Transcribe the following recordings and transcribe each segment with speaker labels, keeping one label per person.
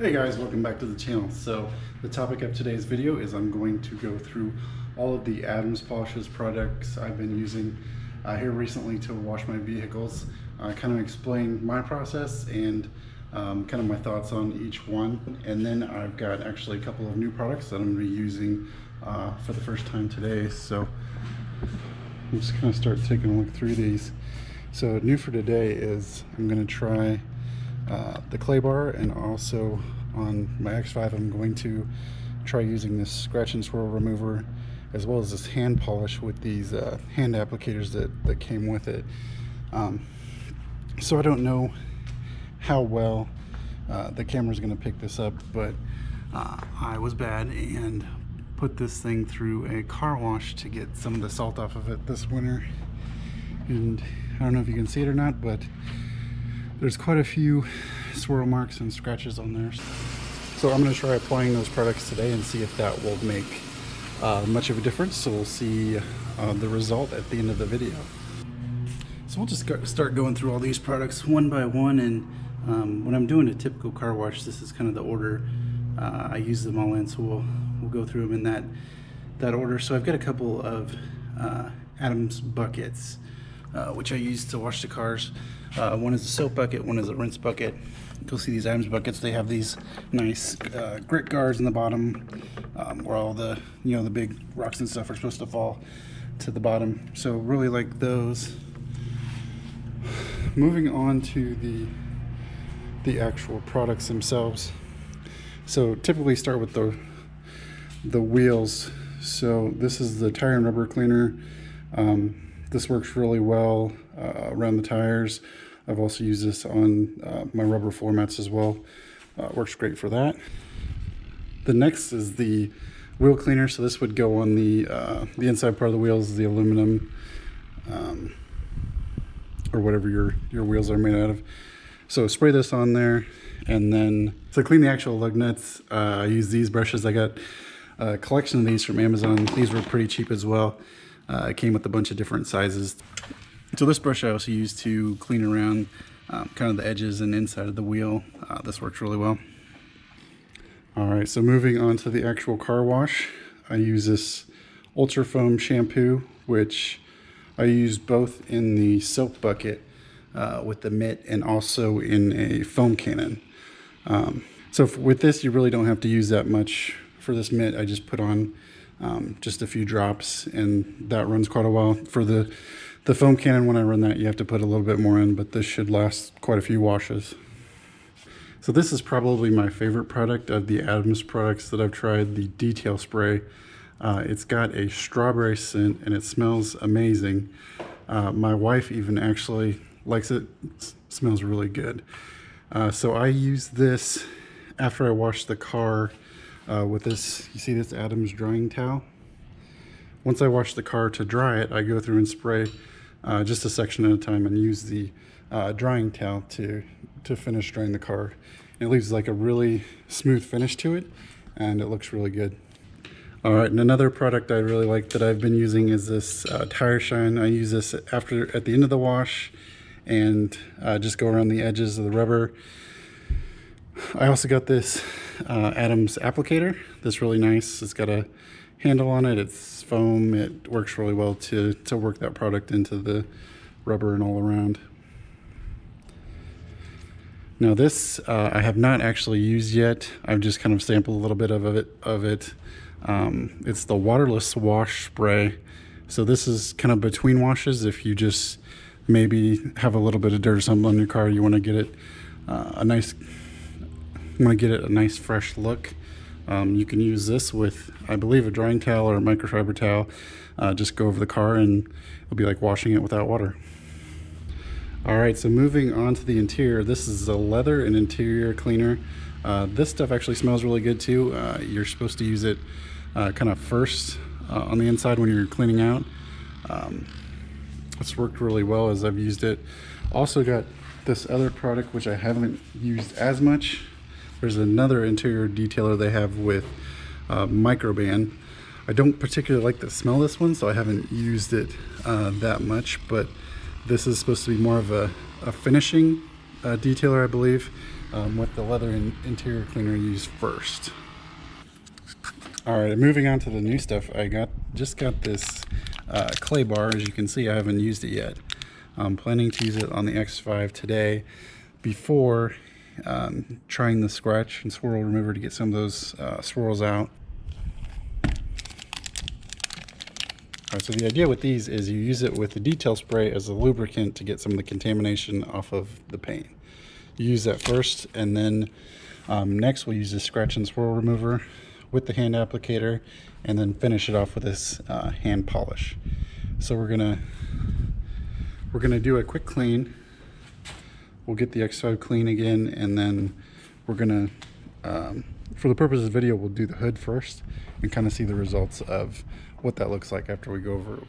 Speaker 1: Hey guys, welcome back to the channel. So the topic of today's video is I'm going to go through all of the Adams Polishes products I've been using here recently to wash my vehicles, kind of explain my process and kind of my thoughts on each one. And then I've got actually a couple of new products that I'm going to be using for the first time today. So I'm just going to start taking a look through these. So new for today is I'm going to try the clay bar, and also on my X5 I'm going to try using this scratch and swirl remover, as well as this hand polish with these hand applicators that came with it. So I don't know how well the camera's going to pick this up, but I was bad and put this thing through a car wash to get some of the salt off of it this winter, and I don't know if you can see it or not, but there's quite a few swirl marks and scratches on there. So I'm going to try applying those products today and see if that will make much of a difference. So we'll see the result at the end of the video. So we'll just start going through all these products one by one, and when I'm doing a typical car wash, this is kind of the order I use them all in. So we'll go through them in that order. So I've got a couple of Adams buckets, which I use to wash the cars. One is a soap bucket, one is a rinse bucket. You'll see these Adams buckets, they have these nice grit guards in the bottom, where all the the big rocks and stuff are supposed to fall to the bottom. So really like those. Moving on to the actual products themselves. So typically start with the wheels. So this is the tire and rubber cleaner. This works really well around the tires. I've also used this on my rubber floor mats as well. Works great for that. The next is the wheel cleaner. So this would go on the inside part of the wheels, the aluminum, or whatever your wheels are made out of. So spray this on there, and then to clean the actual lug nuts, I use these brushes. I got a collection of these from Amazon. These were pretty cheap as well. It came with a bunch of different sizes. So this brush I also use to clean around kind of the edges and inside of the wheel. This works really well. All right, so moving on to the actual car wash, I use this Ultra Foam shampoo, which I use both in the soap bucket with the mitt and also in a foam cannon. So with this, you really don't have to use that much. For this mitt, I just put on just a few drops, and that runs quite a while. For the foam cannon, when I run that, you have to put a little bit more in, but this should last quite a few washes. So this is probably my favorite product of the Adams products that I've tried, the detail spray. It's got a strawberry scent and it smells amazing. My wife even actually likes it. It smells really good. So I use this after I wash the car with this, you see this Adams drying towel? Once I wash the car to dry it, I go through and spray just a section at a time and use the drying towel to finish drying the car. And it leaves like a really smooth finish to it, and it looks really good. All right, and another product I really like that I've been using is this Tire Shine. I use this at the end of the wash, and just go around the edges of the rubber. I also got this Adams applicator. That's really nice. It's got a handle on it. It's foam. It works really well to work that product into the rubber and all around. Now this I have not actually used yet. I've just kind of sampled a little bit of it. It's the waterless wash spray. So this is kind of between washes. If you just maybe have a little bit of dirt or something on your car, you want to get it a nice fresh look. You can use this with, I believe, a drying towel or a microfiber towel. Just go over the car and it'll be like washing it without water. All right, so moving on to the interior, this is a leather and interior cleaner. This stuff actually smells really good too. You're supposed to use it kind of first on the inside when you're cleaning out. It's worked really well as I've used it. Also got this other product which I haven't used as much. There's another interior detailer they have with Microban. I don't particularly like the smell of this one, so I haven't used it that much, but this is supposed to be more of a finishing detailer, I believe, with the leather interior cleaner used first. All right, moving on to the new stuff. I just got this clay bar. As you can see, I haven't used it yet. I'm planning to use it on the X5 today before trying the scratch and swirl remover to get some of those swirls out. All right, so the idea with these is you use it with the detail spray as a lubricant to get some of the contamination off of the paint. You use that first, and then next we'll use the scratch and swirl remover with the hand applicator, and then finish it off with this hand polish. So we're gonna do a quick clean. We'll get the X5 clean again, and then we're gonna, for the purpose of the video, we'll do the hood first and kind of see the results of what that looks like after we go over it.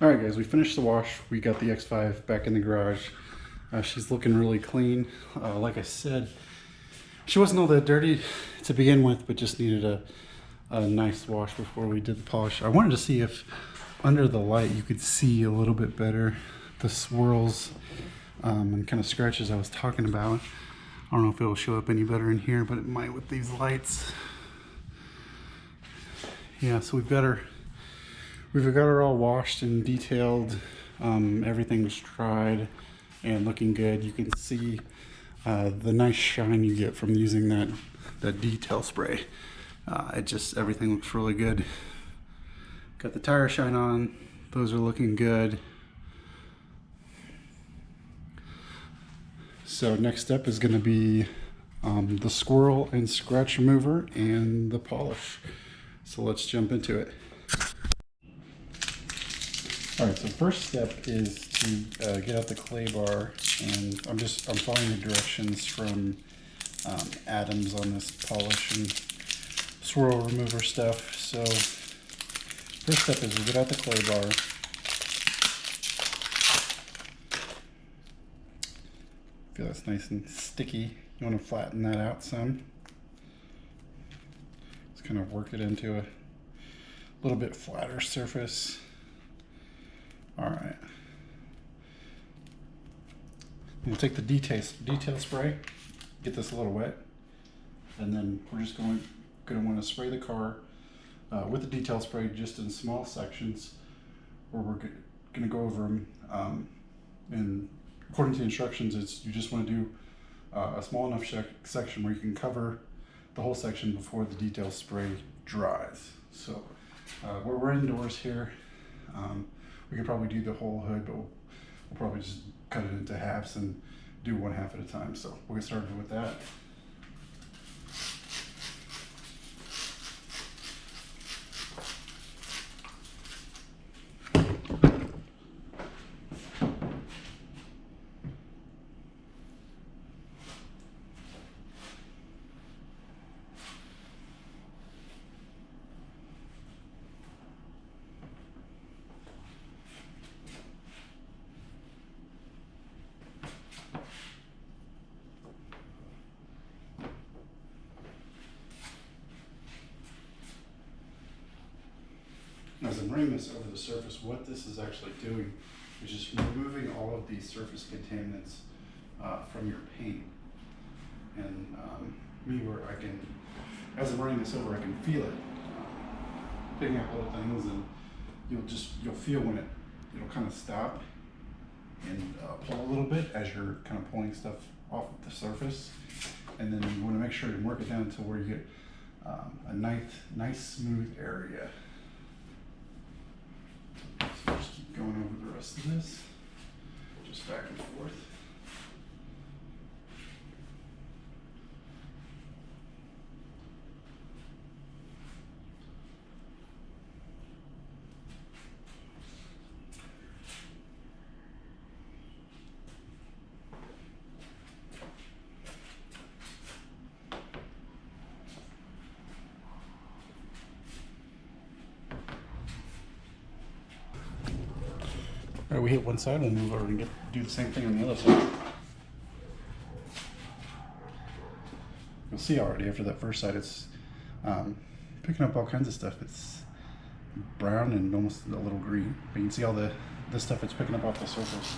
Speaker 1: All right, guys, we finished the wash. We got the X5 back in the garage. She's looking really clean. Like I said, she wasn't all that dirty to begin with, but just needed a nice wash before we did the polish. I wanted to see if under the light you could see a little bit better the swirls and kind of scratches I was talking about. I don't know if it will show up any better in here, but it might with these lights. Yeah, so we've got her all washed and detailed. Everything's dried and looking good. You can see the nice shine you get from using that detail spray. Everything looks really good. Got the tire shine on. Those are looking good. So next step is going to be the swirl and scratch remover and the polish. So let's jump into it. All right, so first step is to get out the clay bar, and I'm following the directions from Adams on this polish and swirl remover stuff. So first step is to get out the clay bar. Feel that's nice and sticky. You want to flatten that out some. Just kind of work it into a little bit flatter surface. All right. We'll take the detail spray, get this a little wet, and then we're just going to want to spray the car with the detail spray just in small sections, where we're going to go over them. And according to the instructions, you just want to do a small enough section where you can cover the whole section before the detail spray dries. So we're indoors here. We could probably do the whole hood, but we'll probably just cut it into halves and do one half at a time. So we'll get started with that. As I'm running this over the surface, what this is actually doing is just removing all of these surface contaminants from your paint. And me, where I can, as I'm running this over, I can feel it picking up little things, and you'll feel when it'll kind of stop and pull a little bit as you're kind of pulling stuff off of the surface. And then you want to make sure you work it down to where you get a nice smooth area. So just keep going over the rest of this, just back and forth. All right, we hit one side, we'll move over and do the same thing on the other side. You'll see already after that first side, it's picking up all kinds of stuff. It's brown and almost a little green, but you can see all the stuff it's picking up off the surface.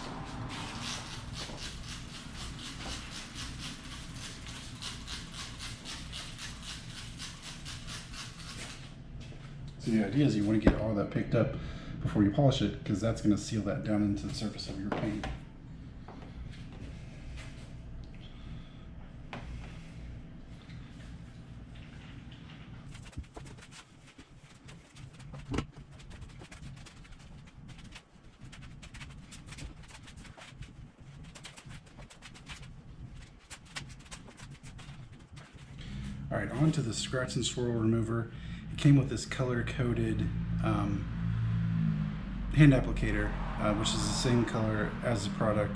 Speaker 1: So the idea is you want to get all that picked up before you polish it, because that's going to seal that down into the surface of your paint. All right, on to the scratch and swirl remover. It came with this color-coded hand applicator, which is the same color as the product.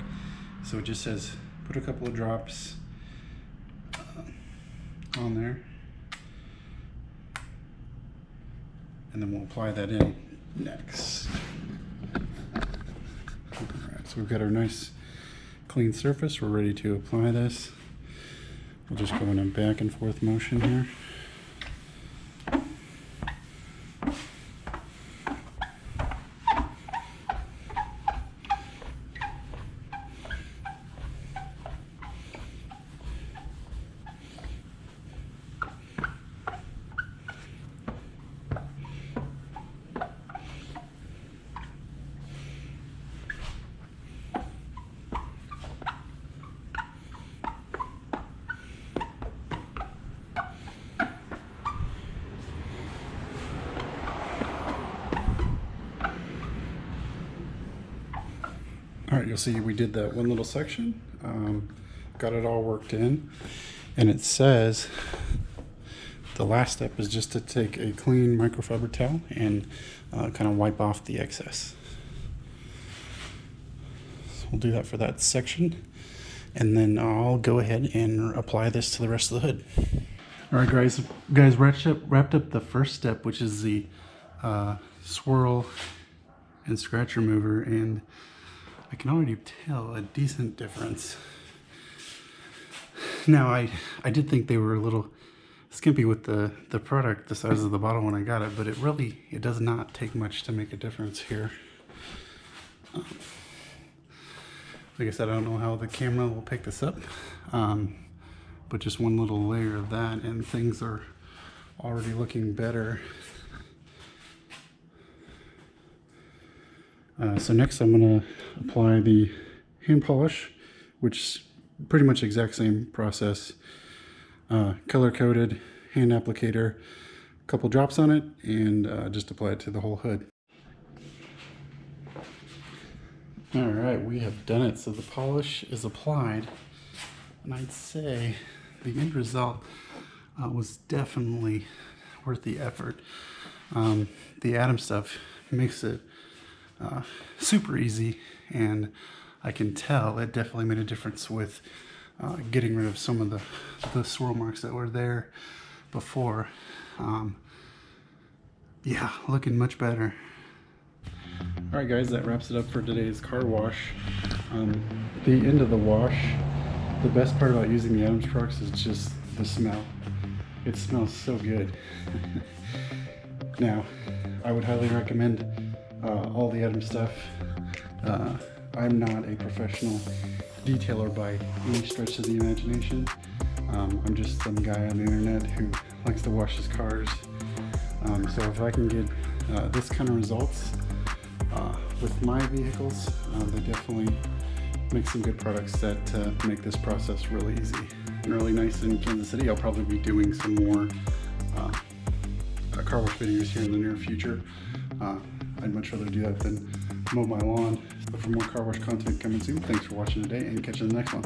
Speaker 1: So it just says put a couple of drops on there, and then we'll apply that in next. All right, so we've got our nice clean surface. We're ready to apply this. We'll just go in a back and forth motion here. All right, you'll see we did that one little section, got it all worked in, and it says the last step is just to take a clean microfiber towel and kind of wipe off the excess. So we'll do that for that section, and then I'll go ahead and apply this to the rest of the hood. All right, guys, wrapped up the first step, which is the swirl and scratch remover, and I can already tell a decent difference. Now, I did think they were a little skimpy with the product, the size of the bottle when I got it, but it does not take much to make a difference here. Like I said, I don't know how the camera will pick this up, but just one little layer of that and things are already looking better. So next I'm going to apply the hand polish, which is pretty much exact same process. Color-coded hand applicator, a couple drops on it, and just apply it to the whole hood. All right, we have done it. So the polish is applied, and I'd say the end result was definitely worth the effort. The Atom stuff makes it super easy, and I can tell it definitely made a difference with getting rid of some of the swirl marks that were there before. Yeah, looking much better. All right, guys, that wraps it up for today's car wash. The end of the wash, the best part about using the Adams trucks is just the smell. It smells so good. Now, I would highly recommend all the Adams stuff. I'm not a professional detailer by any stretch of the imagination. I'm just some guy on the internet who likes to wash his cars. So if I can get this kind of results with my vehicles, they definitely make some good products that make this process really easy and really nice in Kansas City. I'll probably be doing some more car wash videos here in the near future. I'd much rather do that than mow my lawn. But for more car wash content coming soon, thanks for watching today and catch you in the next one.